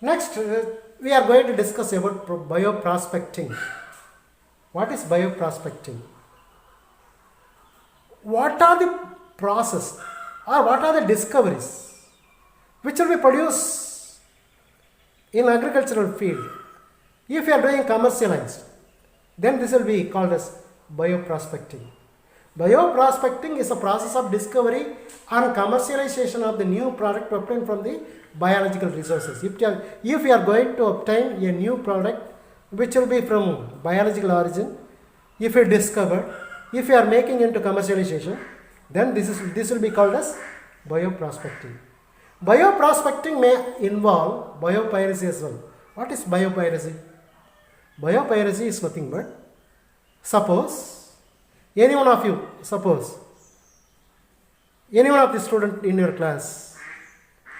Next, we are going to discuss about bioprospecting. What is bioprospecting? What are the process or what are the discoveries which will be produced in agricultural field? If you are doing commercialized, then this will be called as bioprospecting. Bioprospecting is a process of discovery and commercialization of the new product obtained from the biological resources. If you are going to obtain a new product which will be from biological origin, if you discover, if you are making into commercialization, then this will be called as bioprospecting. Bioprospecting may involve biopiracy as well. What is biopiracy? Biopiracy is nothing but, suppose any one of the student in your class,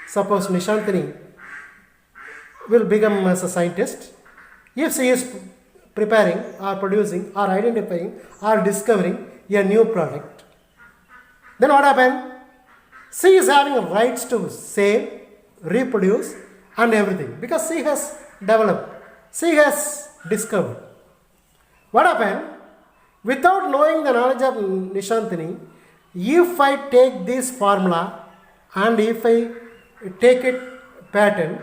suppose Nishantini will become as a scientist. If she is preparing or producing or identifying or discovering a new product, then what happens? She is having rights to sell, reproduce and everything because she has developed, she has discovered. What happens? Without knowing the knowledge of Nishantini, if I take this formula and if I take it patent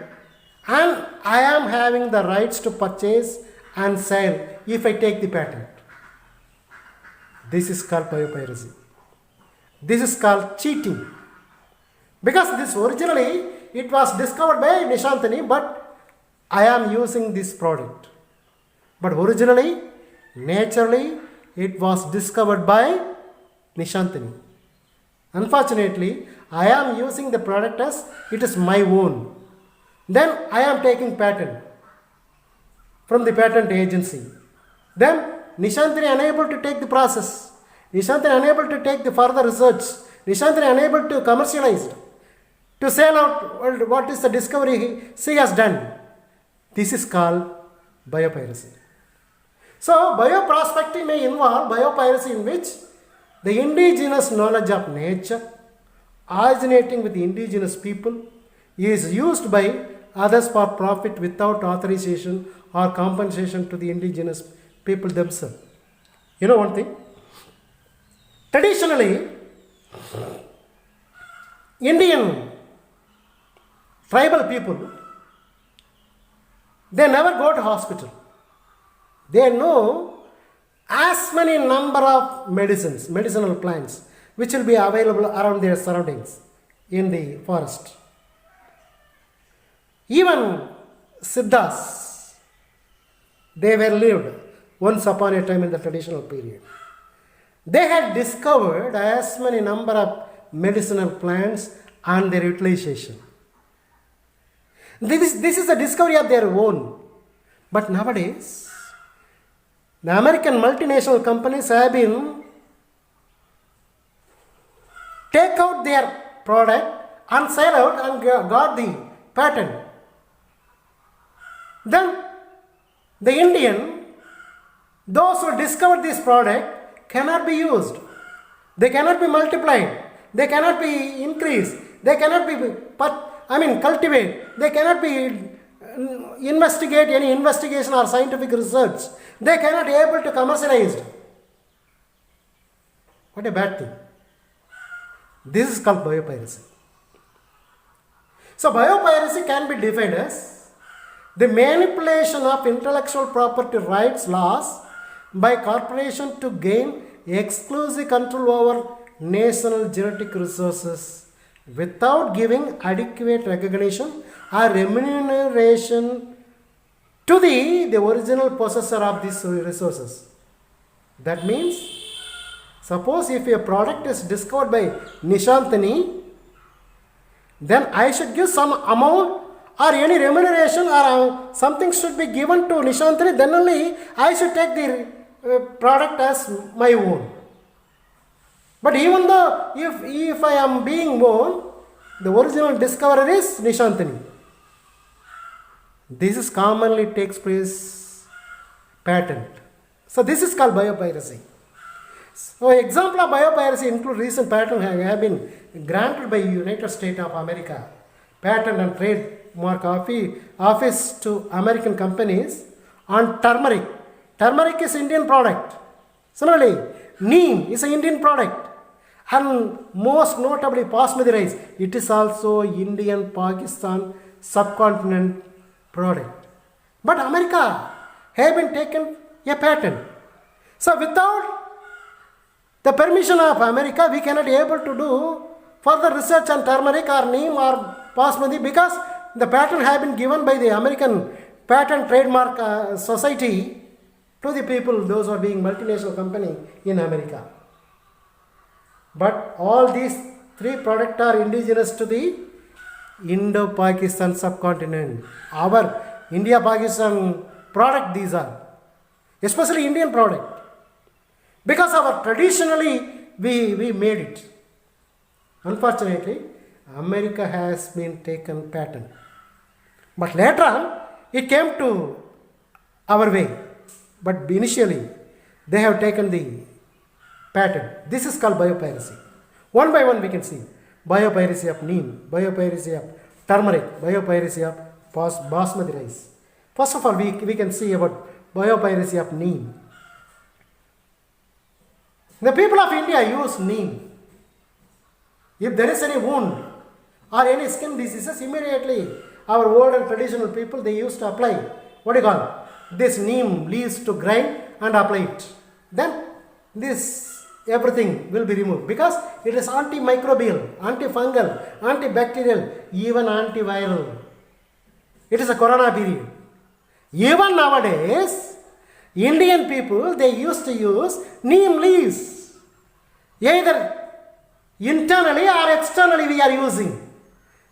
and I am having the rights to purchase and sell if I take the patent, this is called biopiracy. This is called cheating. Because this originally it was discovered by Nishantini, but I am using this product. But originally, naturally, it was discovered by Nishantini. Unfortunately, I am using the product as it is my own. Then I am taking patent from the patent agency. Then Nishantini unable to take the process. Nishantini unable to take the further research. Nishantini unable to commercialize, to sell out what is the discovery she has done. This is called biopiracy. So, bioprospecting may involve biopiracy in which the indigenous knowledge of nature originating with the indigenous people is used by others for profit without authorization or compensation to the indigenous people themselves. You know one thing? Traditionally, Indian tribal people, they never go to hospital. They know as many number of medicinal plants which will be available around their surroundings in the forest. Even Siddhas, they were lived once upon a time in the traditional period. They had discovered as many number of medicinal plants and their utilization. This is a discovery of their own. But nowadays, the American multinational companies have been take out their product and sell out and got the patent. Then the Indian, those who discovered this product cannot be used. They cannot be multiplied. They cannot be increased. They cannot be cultivate. They cannot be investigate any investigation or scientific research. They cannot be able to commercialize. What a bad thing. This is called biopiracy. So biopiracy can be defined as the manipulation of intellectual property rights laws by corporation to gain exclusive control over national genetic resources without giving adequate recognition or remuneration to the original possessor of these resources. That means, suppose if a product is discovered by Nishantini, then I should give some amount or any remuneration or something should be given to Nishantini, then only I should take the product as my own. But even though if I am being own, the original discoverer is Nishantini. This is commonly takes place patent. So this is called biopiracy. So example of biopiracy include recent patent have been granted by United States of America, Patent and trademark office to American companies on turmeric. Turmeric is Indian product. Similarly, neem is an Indian product. And most notably basmati rice, it is also Indian Pakistan subcontinent product. But America have been taken a patent. So without the permission of America, we cannot able to do further research on turmeric or neem or basmati because the patent have been given by the American Patent Trademark Society to the people, those who are being multinational company in America. But all these three products are indigenous to the Indo-Pakistan subcontinent. Our India-Pakistan product these are, especially Indian product. Because our traditionally we made it. Unfortunately, America has been taken patent. But later on, it came to our way. But initially, they have taken the patent. This is called biopiracy. One by one we can see. Biopiracy of neem, biopiracy of turmeric, biopiracy of basmati rice. First of all, we can see about biopiracy of neem. The people of India use neem. If there is any wound or any skin diseases, immediately our old and traditional people, they used to apply, what do you call, this neem leaves to grind and apply it. Then this everything will be removed because it is antimicrobial, antifungal, antibacterial, even antiviral. It is a corona period. Even nowadays, Indian people, they used to use neem leaves. Either internally or externally we are using.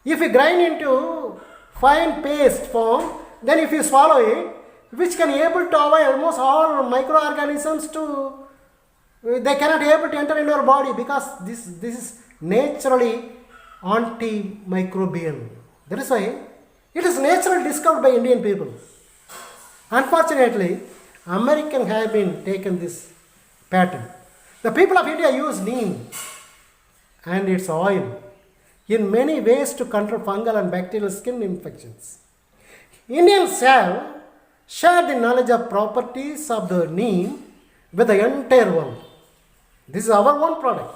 If you grind into fine paste form, then if you swallow it, which can able to avoid almost all microorganisms to, they cannot able to enter into our body because this is naturally antimicrobial. That is why it is naturally discovered by Indian people. Unfortunately, American have been taken this patent. The people of India use neem and its oil in many ways to control fungal and bacterial skin infections. Indians have shared the knowledge of properties of the neem with the entire world. This is our own product.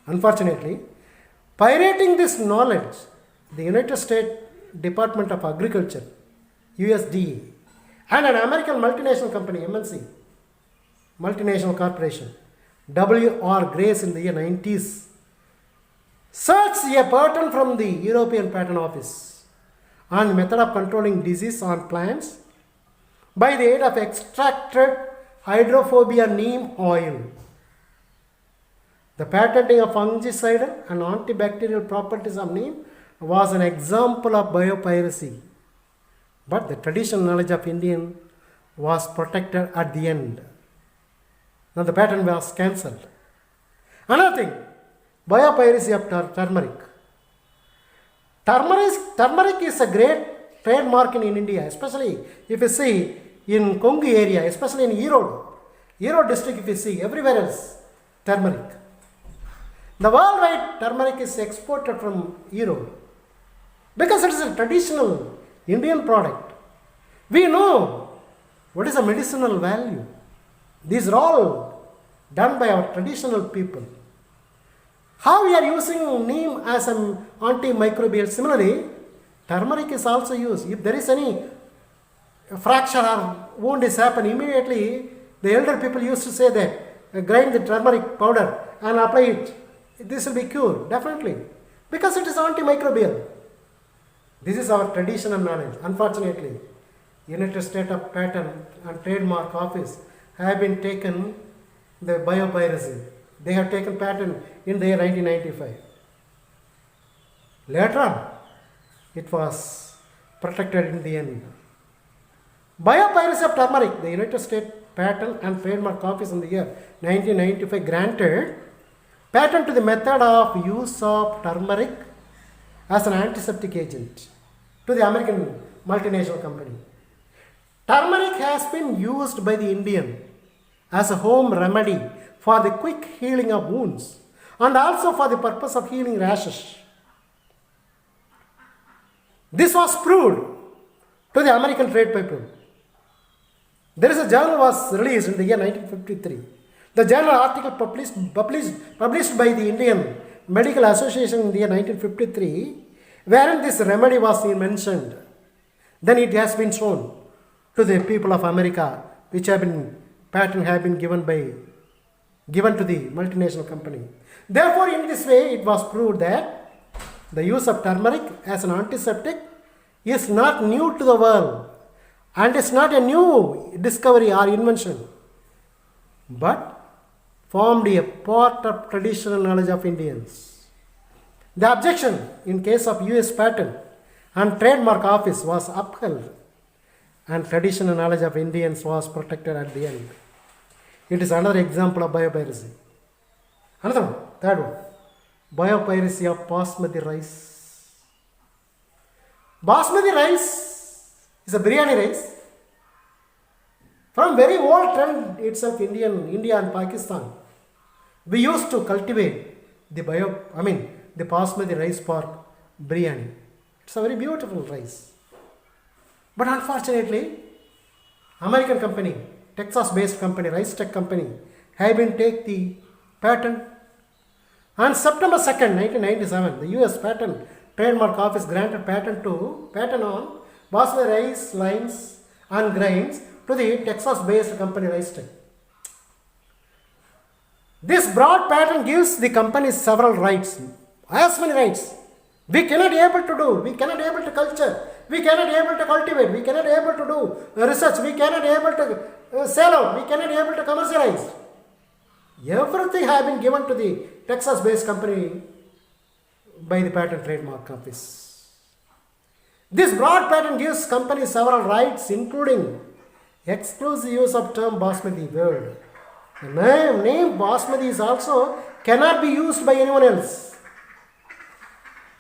Unfortunately, pirating this knowledge, the United States Department of Agriculture, USDA, and an American multinational company, MNC, multinational corporation, W.R. Grace in the year 90s, searched a patent from the European Patent Office on the method of controlling disease on plants by the aid of extracted hydrophobia neem oil. The patenting of fungicidal and antibacterial properties of neem was an example of biopiracy. But the traditional knowledge of Indian was protected at the end. Now the patent was cancelled. Another thing, biopiracy of turmeric. Turmeric is a great trademark in India, especially if you see in Kongu area, especially in Erode district, if you see everywhere else, turmeric. The worldwide turmeric is exported from Erode because it is a traditional Indian product. We know what is the medicinal value. These are all done by our traditional people. How we are using neem as an antimicrobial. Similarly, turmeric is also used. If there is any fracture or wound is happened, immediately the elder people used to say that grind the turmeric powder and apply it. This will be cured, definitely, because it is antimicrobial. This is our traditional knowledge. Unfortunately, United States of Patent and Trademark Office have been taken the biopiracy. They have taken patent in the year 1995. Later on, it was protected in the end. Biopiracy of turmeric, the United States Patent and Trademark Office in the year 1995 granted patent to the method of use of turmeric as an antiseptic agent to the American multinational company. Turmeric has been used by the Indian as a home remedy for the quick healing of wounds and also for the purpose of healing rashes. This was proved to the American trade people. There is a journal was released in the year 1953. The journal article published by the Indian Medical Association in the year 1953, wherein this remedy was mentioned. Then it has been shown to the people of America, which patent have been given to the multinational company. Therefore, in this way, it was proved that the use of turmeric as an antiseptic is not new to the world, and it's not a new discovery or invention, but formed a part of traditional knowledge of Indians. The objection in case of US Patent and Trademark Office was upheld, and traditional knowledge of Indians was protected at the end. It is another example of biopiracy. Another one, third one, biopiracy of basmati rice. Basmati rice is a biryani rice. From very old trend itself, India and Pakistan, we used to cultivate the basmati rice for biryani. It's a very beautiful rice. But unfortunately, American company, Texas-based company, Rice Tech company, have been take the patent. On September 2nd, 1997, the US Patent Trademark Office granted patent on basmati rice lines and grains to the Texas-based company Rice Tech. This broad patent gives the company several rights, as many rights. We cannot able to do, we cannot able to culture, we cannot able to cultivate, we cannot able to do research, we cannot able to sell out, we cannot able to commercialize. Everything has been given to the Texas-based company by the Patent Trademark Office. This broad patent gives companies several rights, including exclusive use of term basmati word. The name basmati is also cannot be used by anyone else.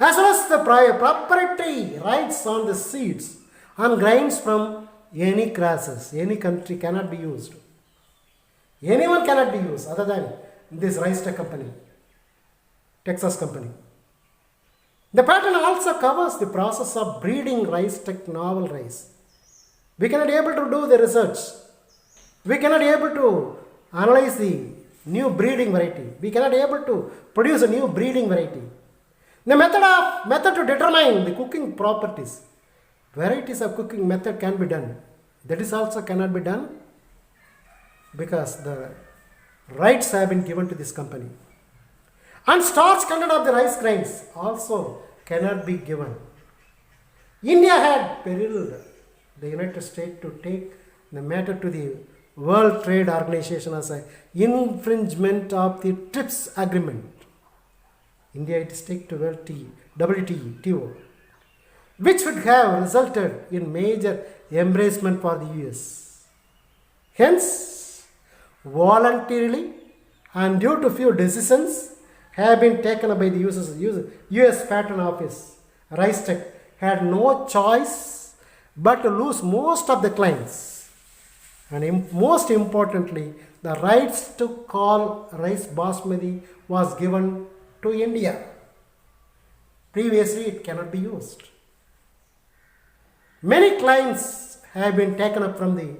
As well as the proprietary rights on the seeds and grains from any grasses, any country cannot be used. Anyone cannot be used other than this Rice Tech company, Texas company. The patent also covers the process of breeding Rice Tech novel rice. We cannot able to do the research. We cannot able to analyze the new breeding variety. We cannot able to produce a new breeding variety. The method to determine the cooking properties. Varieties of cooking method can be done. That is also cannot be done because the rights have been given to this company. And starch content of the rice grains also cannot be given. India had perilled the United States to take the matter to the World Trade Organization as an infringement of the TRIPS agreement. India it is take to WTO, which would have resulted in major embracement for the US. Hence, voluntarily and due to few decisions have been taken by the US Patent Office, Rice Tech had no choice but to lose most of the claims. And most importantly, the rights to call rice basmati was given to India. Previously, it cannot be used. Many claims have been taken up from the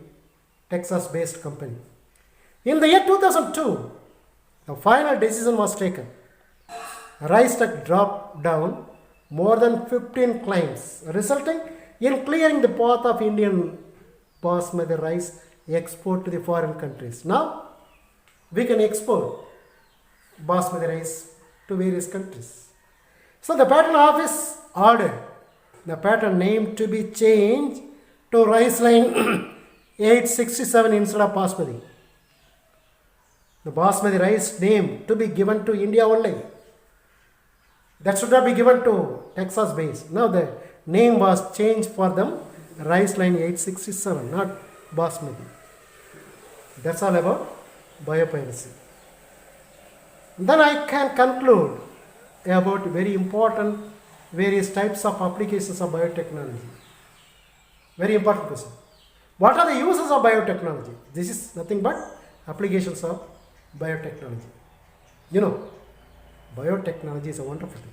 Texas-based company. In the year 2002, the final decision was taken. Rice Tech dropped down more than 15 claims, resulting in clearing the path of Indian basmati rice export to the foreign countries. Now, we can export basmati rice to various countries. So, the Patent Office ordered the patent name to be changed to Rice Line 867 instead of basmati. The basmati rice name to be given to India only. That should not be given to Texas base. Now the name was changed for them, Rice Line 867, not basmati. That's all about biopiracy. Then I can conclude about very important various types of applications of biotechnology. Very important question. What are the uses of biotechnology? This is nothing but applications of biotechnology. You know, biotechnology is a wonderful thing.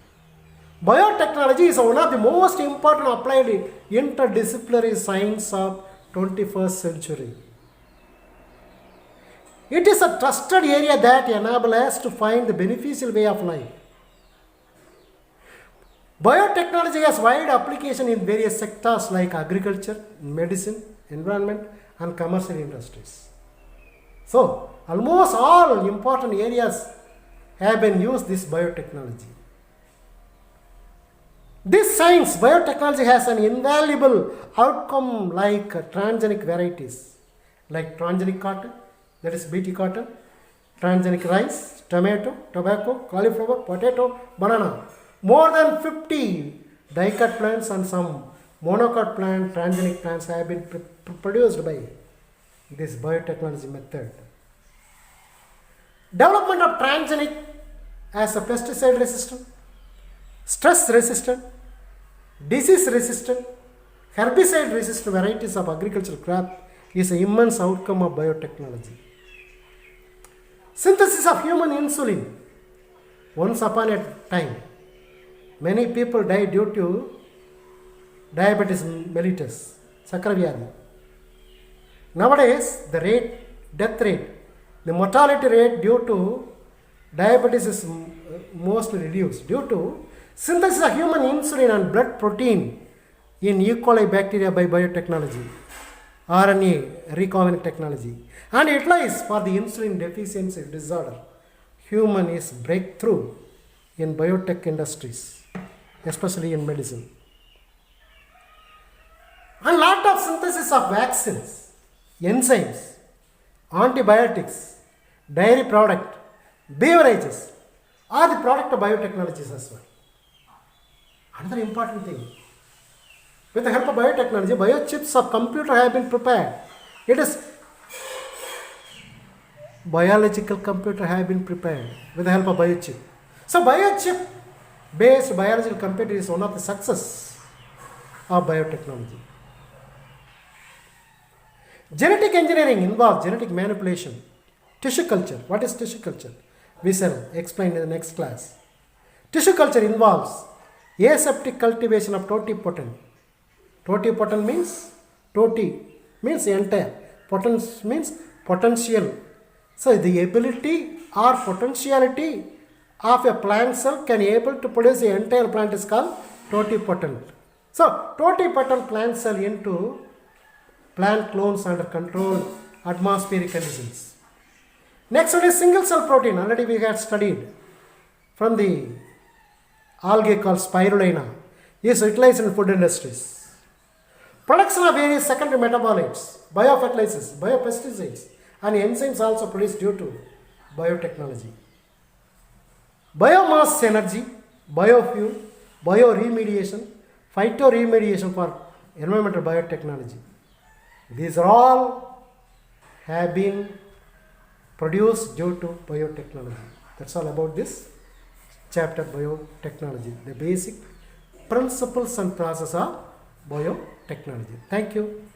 Biotechnology is one of the most important applied interdisciplinary science of 21st century. It is a trusted area that enables us to find the beneficial way of life. Biotechnology has wide application in various sectors like agriculture, medicine, environment, and commercial industries. So, almost all important areas have been used this biotechnology. This science, biotechnology, has an invaluable outcome like transgenic varieties, like transgenic cotton, that is BT cotton, transgenic rice, tomato, tobacco, cauliflower, potato, banana. More than 50 dicot plants and some monocot plant, transgenic plants have been produced by this biotechnology method. Development of transgenic as a pesticide resistant, stress resistant, disease resistant, herbicide resistant varieties of agricultural crop is an immense outcome of biotechnology. Synthesis of human insulin. Once upon a time, many people died due to diabetes mellitus, Sakara Vyadhi. Nowadays, the death rate, the mortality rate due to diabetes is mostly reduced due to synthesis of human insulin and blood protein in E. coli bacteria by biotechnology, RNA recombinant technology, and utilized for the insulin deficiency disorder. Human is breakthrough in biotech industries, especially in medicine. And lot of synthesis of vaccines, enzymes, antibiotics, dairy product, beverages are the product of biotechnologies as well. Another important thing, with the help of biotechnology, biochips of computer have been prepared. It is biological computer have been prepared with the help of biochip. So biochip based biological computer is one of the success of biotechnology. Genetic engineering involves genetic manipulation. Tissue culture. What is tissue culture? We shall explain in the next class. Tissue culture involves aseptic cultivation of totipotent. Totipotent means entire. Potence means potential. So the ability or potentiality of a plant cell can be able to produce the entire plant is called totipotent. So totipotent plant cell into plant clones under controlled atmospheric conditions. Next one is single cell protein. Already we had studied from the algae called spirulina is utilized in food industries. Production of various secondary metabolites, biofertilizers, biopesticides, and enzymes also produced due to biotechnology. Biomass energy, biofuel, bioremediation, phytoremediation for environmental biotechnology. These are all have been produced due to biotechnology. That's all about this chapter, biotechnology, the basic principles and process of biotechnology. Thank you.